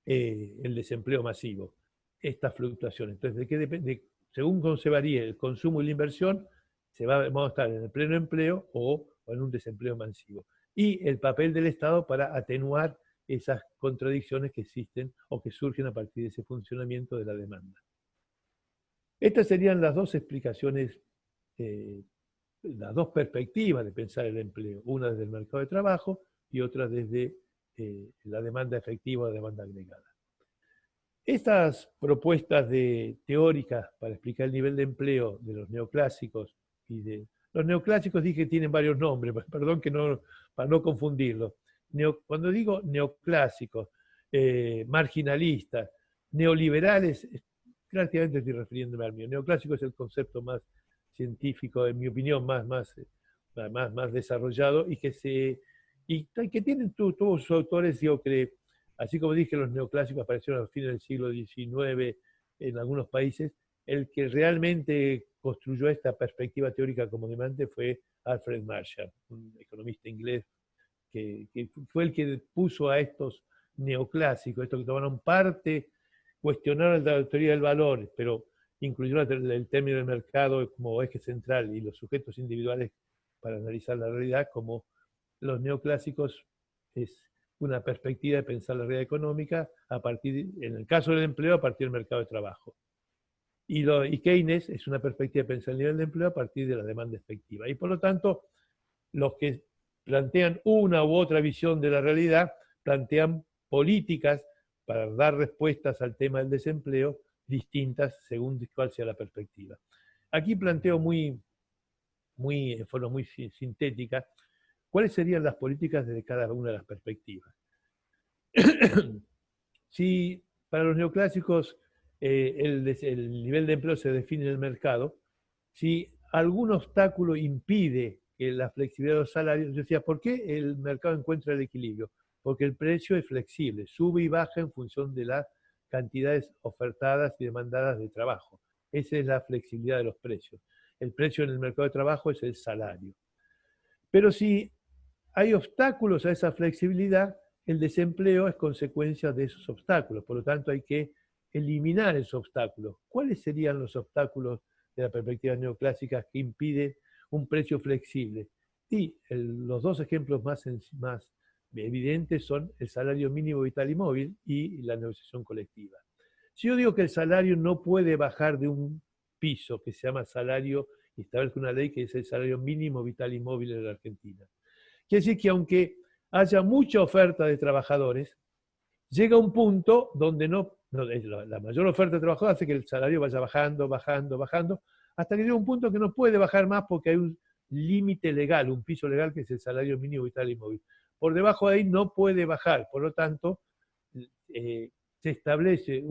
el desempleo masivo. Estas fluctuaciones. Entonces, ¿de qué depende? Según cómo se varíe el consumo y la inversión, vamos a estar en el pleno empleo o en un desempleo masivo. Y el papel del Estado para atenuar esas contradicciones que existen o que surgen a partir de ese funcionamiento de la demanda. Estas serían las dos explicaciones, las dos perspectivas de pensar el empleo, una desde el mercado de trabajo y otra desde la demanda efectiva o demanda agregada. Estas propuestas teóricas para explicar el nivel de empleo de los neoclásicos los neoclásicos dije que tienen varios nombres, perdón para no confundirlos. Cuando digo neoclásicos, marginalistas, neoliberales, prácticamente estoy refiriéndome al mío. Neoclásico es el concepto más científico, en mi opinión, más desarrollado y que tienen todos sus autores, digo que así como dije, los neoclásicos aparecieron a fines del siglo XIX en algunos países, el que realmente construyó esta perspectiva teórica como demandante fue Alfred Marshall, un economista inglés que fue el que puso a estos neoclásicos, estos que tomaron parte, cuestionaron la teoría del valor, pero incluyeron el término del mercado como eje central y los sujetos individuales para analizar la realidad, como los neoclásicos es una perspectiva de pensar la realidad económica en el caso del empleo, a partir del mercado de trabajo. Y Keynes es una perspectiva de pensar el nivel de empleo a partir de la demanda efectiva. Y por lo tanto, los que plantean una u otra visión de la realidad plantean políticas para dar respuestas al tema del desempleo distintas según cuál sea la perspectiva. Aquí planteo en forma muy sintética cuáles serían las políticas desde cada una de las perspectivas. Si para los neoclásicos el nivel de empleo se define en el mercado, si algún obstáculo impide la flexibilidad de los salarios, yo decía, ¿por qué el mercado encuentra el equilibrio? Porque el precio es flexible, sube y baja en función de las cantidades ofertadas y demandadas de trabajo. Esa es la flexibilidad de los precios. El precio en el mercado de trabajo es el salario. Pero si hay obstáculos a esa flexibilidad, el desempleo es consecuencia de esos obstáculos. Por lo tanto, hay que eliminar esos obstáculos. ¿Cuáles serían los obstáculos de la perspectiva neoclásica que impiden un precio flexible? Y los dos ejemplos más evidentes son el salario mínimo vital y móvil y la negociación colectiva. Si yo digo que el salario no puede bajar de un piso que se llama salario, y establece una ley que es el salario mínimo vital y móvil en la Argentina. Quiere decir que aunque haya mucha oferta de trabajadores, llega un punto donde la mayor oferta de trabajadores hace que el salario vaya bajando, hasta que llega un punto que no puede bajar más porque hay un límite legal, un piso legal que es el salario mínimo vital y móvil. Por debajo de ahí no puede bajar, por lo tanto, se establece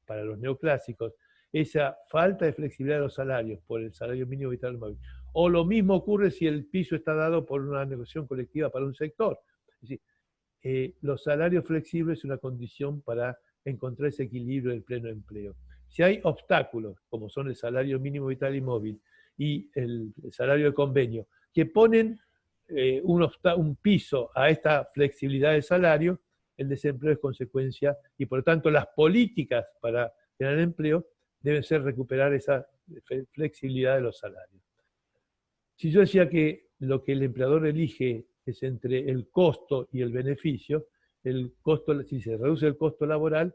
para los neoclásicos esa falta de flexibilidad de los salarios por el salario mínimo vital y móvil. O lo mismo ocurre si el piso está dado por una negociación colectiva para un sector. Es decir, los salarios flexibles es una condición para encontrar ese equilibrio del pleno empleo. Si hay obstáculos, como son el salario mínimo vital y móvil y el salario de convenio, que ponen un piso a esta flexibilidad del salario, el desempleo es consecuencia y por lo tanto las políticas para generar empleo deben ser recuperar esa flexibilidad de los salarios. Si yo decía que lo que el empleador elige es entre el costo y el beneficio, si se reduce el costo laboral,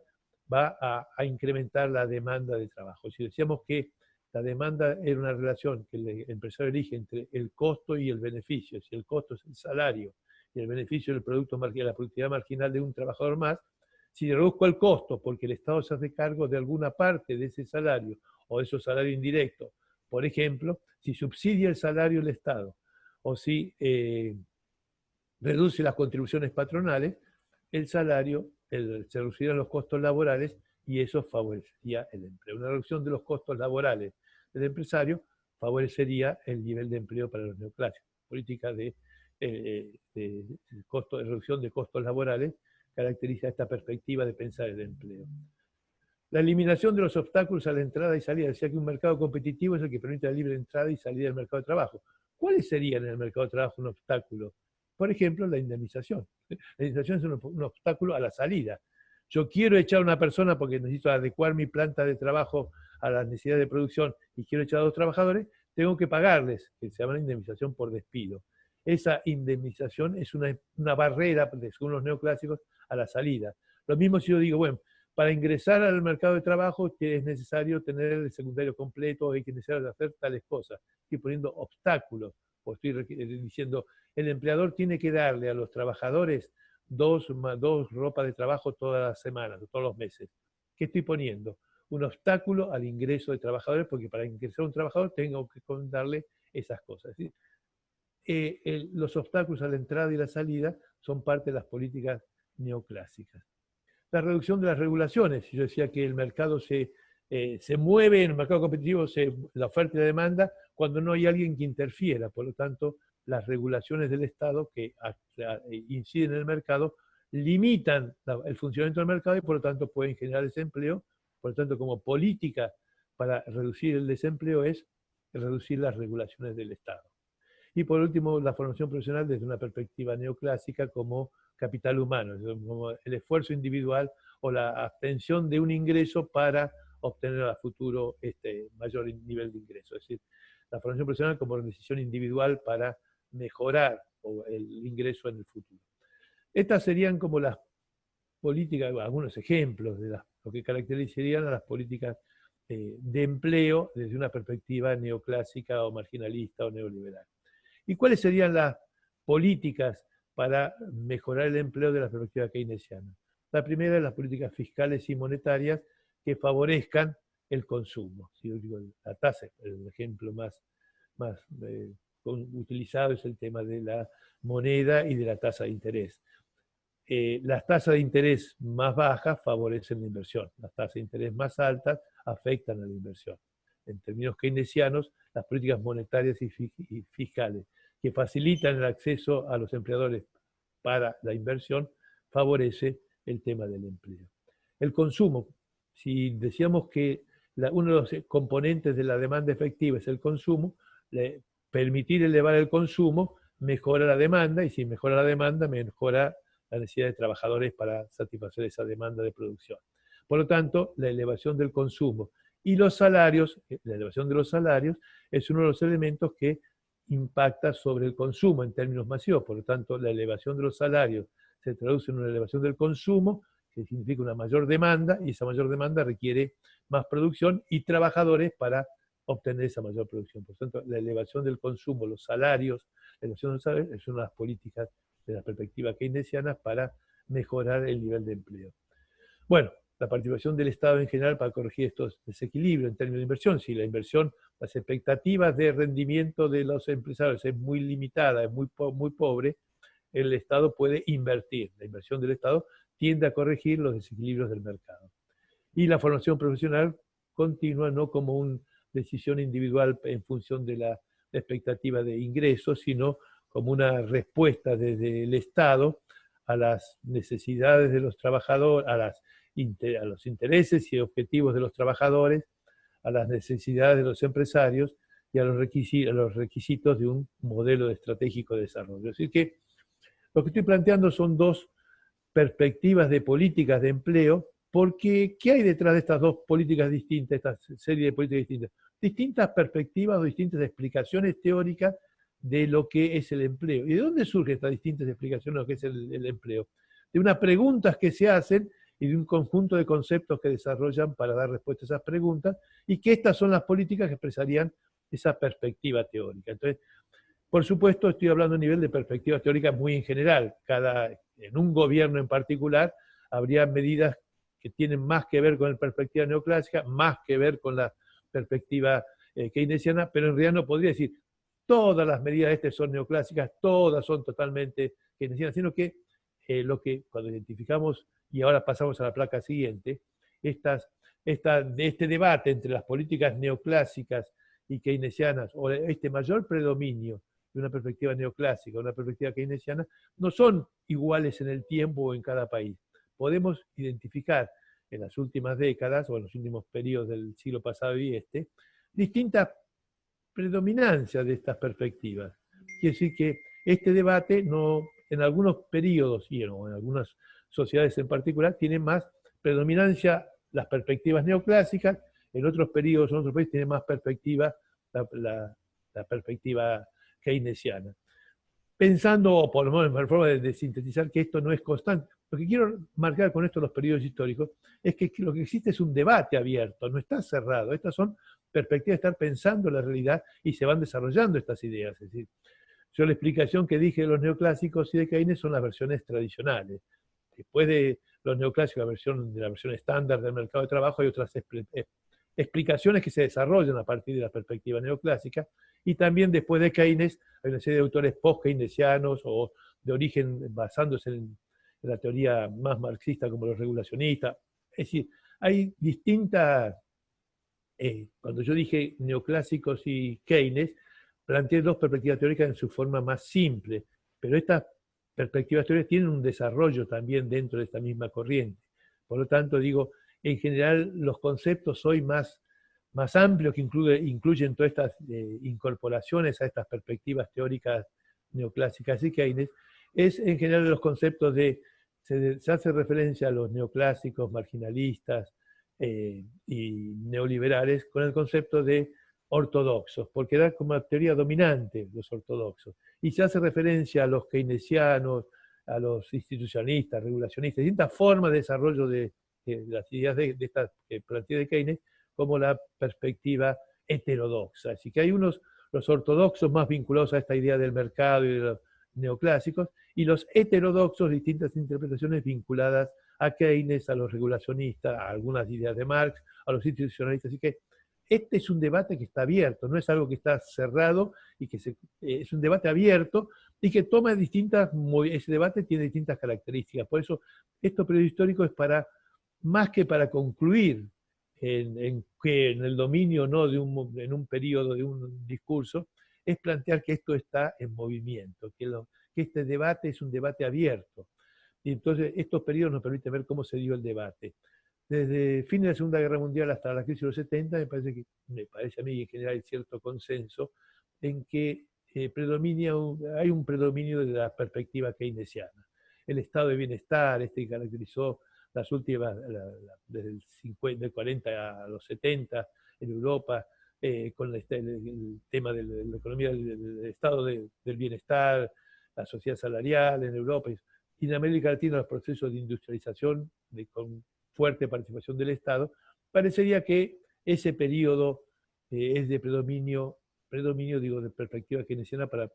va a incrementar la demanda de trabajo. Si decíamos que la demanda era una relación que el empresario elige entre el costo y el beneficio, si el costo es el salario y el beneficio es el producto marginal, la productividad marginal de un trabajador más, Si reduzco el costo porque el Estado se hace cargo de alguna parte de ese salario o de esos salarios indirectos, por ejemplo, si subsidia el salario el Estado o si reduce las contribuciones patronales, el salario, se reducirán los costos laborales y eso favorecería el empleo. Una reducción de los costos laborales del empresario favorecería el nivel de empleo para los neoclásicos. Política de reducción de costos laborales caracteriza esta perspectiva de pensar el empleo. La eliminación de los obstáculos a la entrada y salida, decía que un mercado competitivo es el que permite la libre entrada y salida del mercado de trabajo. ¿Cuáles serían en el mercado de trabajo un obstáculo? Por ejemplo, la indemnización. La indemnización es un obstáculo a la salida. Yo quiero echar a una persona porque necesito adecuar mi planta de trabajo a las necesidades de producción y quiero echar a 2 trabajadores, tengo que pagarles, que se llama indemnización por despido. Esa indemnización es una barrera, según los neoclásicos, a la salida. Lo mismo si yo digo, bueno, para ingresar al mercado de trabajo es necesario tener el secundario completo, hay que necesario hacer tales cosas. Estoy poniendo obstáculos, o estoy diciendo, el empleador tiene que darle a los trabajadores dos ropas de trabajo todas las semanas, todos los meses. ¿Qué estoy poniendo? Un obstáculo al ingreso de trabajadores, porque para ingresar a un trabajador tengo que darle esas cosas. ¿Sí? Los obstáculos a la entrada y la salida son parte de las políticas neoclásicas. La reducción de las regulaciones. Yo decía que el mercado se mueve, en el mercado competitivo la oferta y la demanda, cuando no hay alguien que interfiera. Por lo tanto, las regulaciones del Estado que inciden en el mercado limitan el funcionamiento del mercado y por lo tanto pueden generar desempleo. Por lo tanto, como política para reducir el desempleo es reducir las regulaciones del Estado. Y por último, la formación profesional desde una perspectiva neoclásica como capital humano, como el esfuerzo individual o la obtención de un ingreso para obtener a futuro mayor nivel de ingreso. Es decir, la formación profesional como decisión individual para mejorar el ingreso en el futuro. Estas serían como las políticas, algunos ejemplos de lo que caracterizarían a las políticas de empleo desde una perspectiva neoclásica o marginalista o neoliberal. ¿Y cuáles serían las políticas para mejorar el empleo de la perspectiva keynesiana? La primera es las políticas fiscales y monetarias que favorezcan el consumo. Si yo digo, la tasa, el ejemplo más utilizado es el tema de la moneda y de la tasa de interés. Las tasas de interés más bajas favorecen la inversión, las tasas de interés más altas afectan a la inversión. En términos keynesianos, las políticas monetarias y fiscales que facilitan el acceso a los empleadores para la inversión favorece el tema del empleo. El consumo, si decíamos que uno de los componentes de la demanda efectiva es el consumo, permitir elevar el consumo mejora la demanda y si mejora la demanda mejora la necesidad de trabajadores para satisfacer esa demanda de producción. Por lo tanto, la elevación del consumo y los salarios, la elevación de los salarios es uno de los elementos que impacta sobre el consumo en términos masivos. Por lo tanto, la elevación de los salarios se traduce en una elevación del consumo, que significa una mayor demanda, y esa mayor demanda requiere más producción y trabajadores para obtener esa mayor producción. Por lo tanto, la elevación del consumo, los salarios, la elevación de los salarios es una de las políticas de la perspectiva keynesiana para mejorar el nivel de empleo. Bueno, la participación del Estado en general para corregir estos desequilibrios en términos de inversión. Si la inversión, las expectativas de rendimiento de los empresarios es muy limitada, es muy pobre, el Estado puede invertir. La inversión del Estado tiende a corregir los desequilibrios del mercado. Y la formación profesional continua, no como una decisión individual en función de la expectativa de ingresos, sino como una respuesta desde el Estado a las necesidades de los trabajadores, a los intereses y objetivos de los trabajadores, a las necesidades de los empresarios y a los requisitos de un modelo estratégico de desarrollo. Así que lo que estoy planteando son dos perspectivas de políticas de empleo, porque ¿qué hay detrás de estas dos políticas distintas, esta serie de políticas distintas? Distintas perspectivas o distintas explicaciones teóricas de lo que es el empleo. ¿Y de dónde surgen estas distintas explicaciones de lo que es el empleo? De unas preguntas que se hacen y de un conjunto de conceptos que desarrollan para dar respuesta a esas preguntas, y que estas son las políticas que expresarían esa perspectiva teórica. Entonces, por supuesto, estoy hablando a nivel de perspectivas teóricas muy en general. En un gobierno en particular habría medidas que tienen más que ver con la perspectiva neoclásica, más que ver con la perspectiva keynesiana, pero en realidad no podría decir todas las medidas estas son neoclásicas, todas son totalmente keynesianas, sino que lo que cuando identificamos, y ahora pasamos a la placa siguiente, este debate entre las políticas neoclásicas y keynesianas, o este mayor predominio de una perspectiva neoclásica, una perspectiva keynesiana, no son iguales en el tiempo o en cada país. Podemos identificar en las últimas décadas o en los últimos periodos del siglo pasado y distintas predominancias de estas perspectivas. Quiere decir que este debate no, en algunos periodos y en algunas sociedades en particular tiene más predominancia las perspectivas neoclásicas, en otros periodos, en otros países tiene más perspectiva la perspectiva keynesiana. Pensando, o por lo menos en forma de sintetizar, que esto no es constante. Lo que quiero marcar con esto los periodos históricos es que lo que existe es un debate abierto, no está cerrado. Estas son perspectivas de estar pensando la realidad y se van desarrollando estas ideas. Es decir, yo la explicación que dije de los neoclásicos y de Keynes son las versiones tradicionales. Después de los neoclásicos, la versión estándar del mercado de trabajo, hay otras explicaciones que se desarrollan a partir de la perspectiva neoclásica, y también después de Keynes hay una serie de autores post-keynesianos o de origen basándose en la teoría más marxista como los regulacionistas. Es decir, hay distintas, cuando yo dije neoclásicos y Keynes, planteé dos perspectivas teóricas en su forma más simple, pero estas perspectivas teóricas tienen un desarrollo también dentro de esta misma corriente. Por lo tanto, digo, en general los conceptos hoy más amplios que incluyen todas estas incorporaciones a estas perspectivas teóricas neoclásicas y Keynes, es en general los conceptos se hace referencia a los neoclásicos, marginalistas y neoliberales con el concepto de ortodoxos, porque era como una teoría dominante los ortodoxos. Y se hace referencia a los keynesianos, a los institucionalistas, regulacionistas, distintas formas de desarrollo de las ideas de esta plantea de Keynes, como la perspectiva heterodoxa. Así que hay los ortodoxos más vinculados a esta idea del mercado y de los neoclásicos, y los heterodoxos, distintas interpretaciones vinculadas a Keynes, a los regulacionistas, a algunas ideas de Marx, a los institucionalistas. Así que este es un debate que está abierto, no es algo que está cerrado, y que es un debate abierto y que toma ese debate tiene distintas características. Por eso, este periodo histórico es más que para concluir en el dominio no en un periodo de un discurso, es plantear que esto está en movimiento, que este debate es un debate abierto. Y entonces estos periodos nos permiten ver cómo se dio el debate. Desde el fin de la Segunda Guerra Mundial hasta la crisis de los 70, me parece a mí en general hay cierto consenso en que hay un predominio de la perspectiva keynesiana. El estado de bienestar, que caracterizó las últimas, desde el 40 a los 70 en Europa, con el tema de la economía, del estado del bienestar, la sociedad salarial en Europa. Y en América Latina los procesos de industrialización con fuerte participación del Estado, parecería que ese periodo es de predominio digo, de perspectiva keynesiana para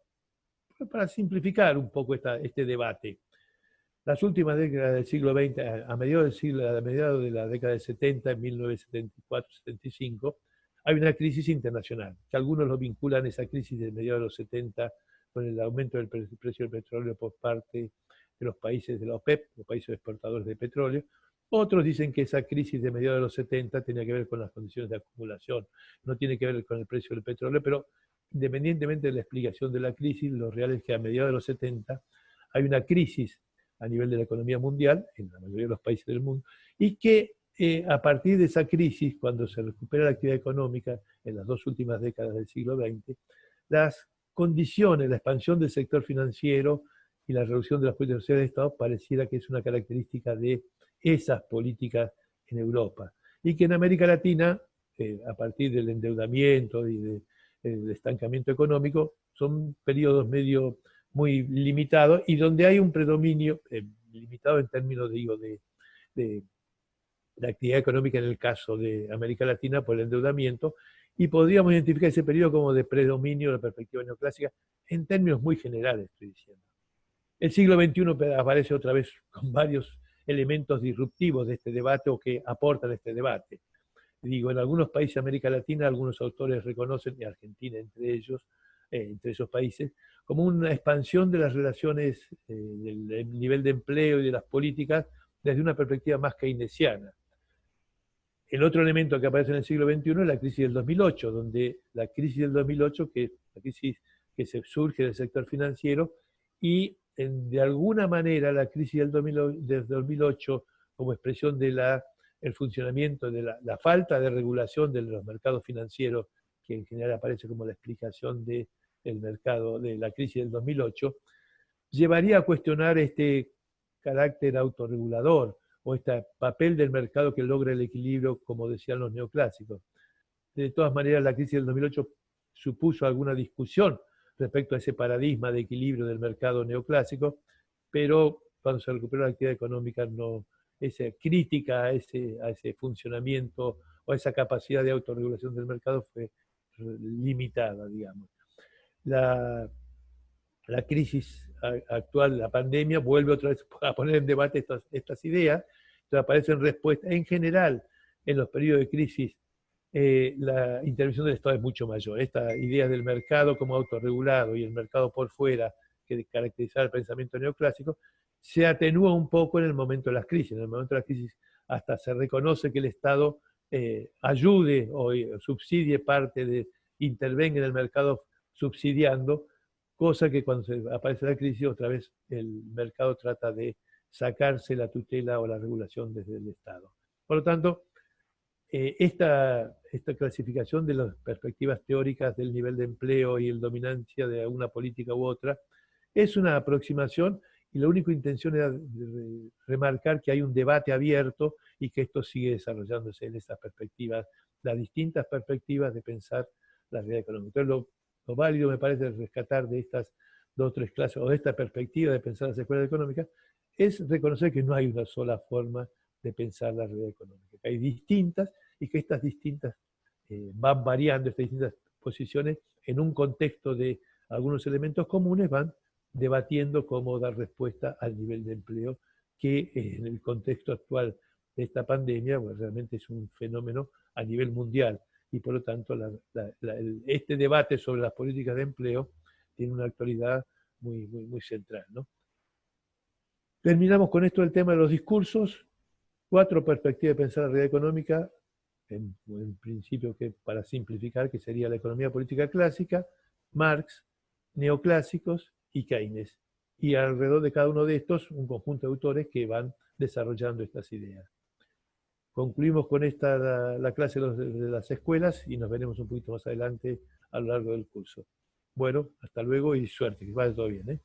simplificar un poco este debate. Las últimas décadas del siglo XX, a mediados de la década del 70, en 1974-75, hay una crisis internacional, que algunos lo vinculan esa crisis de mediados de los 70 con el aumento del precio del petróleo por parte de los países de la OPEP, los países exportadores de petróleo. Otros dicen que esa crisis de mediados de los 70 tenía que ver con las condiciones de acumulación, no tiene que ver con el precio del petróleo, pero independientemente de la explicación de la crisis, lo real es que a mediados de los 70 hay una crisis a nivel de la economía mundial, en la mayoría de los países del mundo, y que a partir de esa crisis, cuando se recupera la actividad económica en las dos últimas décadas del siglo XX, las condiciones, la expansión del sector financiero y la reducción de las políticas sociales de Estado pareciera que es una característica de esas políticas en Europa. Y que en América Latina, a partir del endeudamiento y del estancamiento económico, son periodos muy limitados y donde hay un predominio limitado en términos, de actividad económica en el caso de América Latina por el endeudamiento, y podríamos identificar ese periodo como de predominio de la perspectiva neoclásica en términos muy generales, estoy diciendo. El siglo XXI aparece otra vez con varios elementos disruptivos de este debate o que aportan este debate. Digo, en algunos países de América Latina, algunos autores reconocen, y Argentina entre esos países, como una expansión de las relaciones, del nivel de empleo y de las políticas desde una perspectiva más keynesiana. El otro elemento que aparece en el siglo XXI es la crisis del 2008, donde la crisis del 2008, que es la crisis que se surge del sector financiero, y de alguna manera la crisis del 2008 como expresión de el funcionamiento de la falta de regulación de los mercados financieros, que en general aparece como la explicación del mercado, de la crisis del 2008, llevaría a cuestionar este carácter autorregulador o este papel del mercado que logra el equilibrio, como decían los neoclásicos. De todas maneras, la crisis del 2008 supuso alguna discusión respecto a ese paradigma de equilibrio del mercado neoclásico, pero cuando se recuperó la actividad económica, no, esa crítica a ese funcionamiento o a esa capacidad de autorregulación del mercado fue limitada, digamos. La crisis actual, la pandemia, vuelve otra vez a poner en debate estas ideas. Entonces aparecen respuestas. En general, en los periodos de crisis, la intervención del Estado es mucho mayor. Esta idea del mercado como autorregulado y el mercado por fuera, que caracterizaba el pensamiento neoclásico, se atenúa un poco en el momento de las crisis. En el momento de las crisis hasta se reconoce que el Estado ayude o subsidie intervenga en el mercado subsidiando, cosa que cuando aparece la crisis, otra vez el mercado trata de sacarse la tutela o la regulación desde el Estado. Por lo tanto, esta clasificación de las perspectivas teóricas del nivel de empleo y la dominancia de una política u otra es una aproximación, y la única intención era remarcar que hay un debate abierto y que esto sigue desarrollándose en estas perspectivas, las distintas perspectivas de pensar la realidad económica. Entonces, lo válido me parece rescatar de estas dos o tres clases, o de esta perspectiva de pensar las escuelas económicas, es reconocer que no hay una sola forma de pensar la realidad económica, que hay distintas y que estas distintas van variando, estas distintas posiciones en un contexto de algunos elementos comunes van debatiendo cómo dar respuesta al nivel de empleo que en el contexto actual de esta pandemia, pues, realmente es un fenómeno a nivel mundial y por lo tanto este debate sobre las políticas de empleo tiene una actualidad muy, muy, muy central, ¿no? Terminamos con esto el tema de los discursos. 4 perspectivas de pensar la realidad económica, en principio, que para simplificar, que sería la economía política clásica, Marx, neoclásicos y Keynes. Y alrededor de cada uno de estos, un conjunto de autores que van desarrollando estas ideas. Concluimos con esta la clase de las escuelas y nos veremos un poquito más adelante a lo largo del curso. Bueno, hasta luego y suerte, que vaya todo bien, ¿eh?